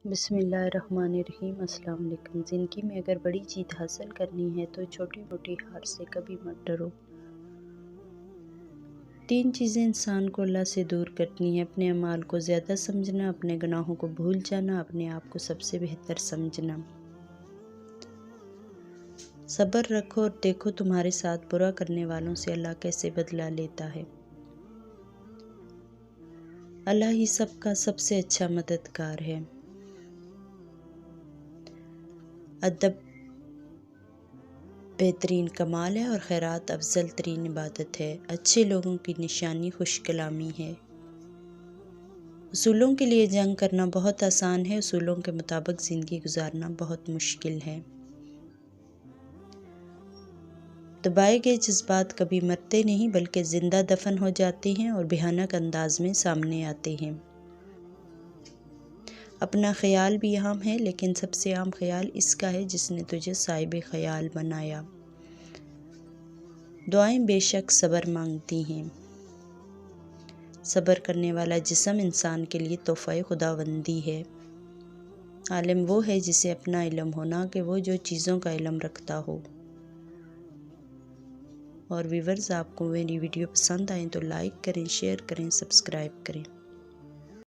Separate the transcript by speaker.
Speaker 1: बिस्मिल्लाहिर्रहमानिर्रहीम। अस्सलाम वालेकुम। ज़िंदगी में अगर बड़ी जीत हासिल करनी है तो छोटी मोटी हार से कभी मत डरो। 3 चीज़ें इंसान को अल्लाह से दूर करती हैं: अपने अमाल को ज़्यादा समझना, अपने गुनाहों को भूल जाना, अपने आप को सबसे बेहतर समझना। सब्र रखो और देखो तुम्हारे साथ बुरा करने वालों से अल्लाह कैसे बदला लेता है। अल्लाह ही सबका सबसे अच्छा मददगार है। अदब बेहतरीन कमाल है और खैरात अफजल तरीन इबादत है। अच्छे लोगों की निशानी खुश कलामी है। उसूलों के लिए जंग करना बहुत आसान है, उसूलों के मुताबिक ज़िंदगी गुजारना बहुत मुश्किल है। दबाए गए जज्बात कभी मरते नहीं बल्कि ज़िंदा दफन हो जाते हैं और भयानक अंदाज में सामने आते हैं। अपना ख्याल भी अहम है, लेकिन सबसे आम ख्याल इसका है जिसने तुझे साहिब ख्याल बनाया। दुआएं बेशक सब्र मांगती हैं। सब्र करने वाला जिस्म इंसान के लिए तोहफ़ा खुदावंदी है। आलिम वो है जिसे अपना इल्म हो, ना कि वो जो चीज़ों का इल्म रखता हो। और व्यूअर्स, आपको मेरी वीडियो पसंद आए तो लाइक करें, शेयर करें, सब्सक्राइब करें।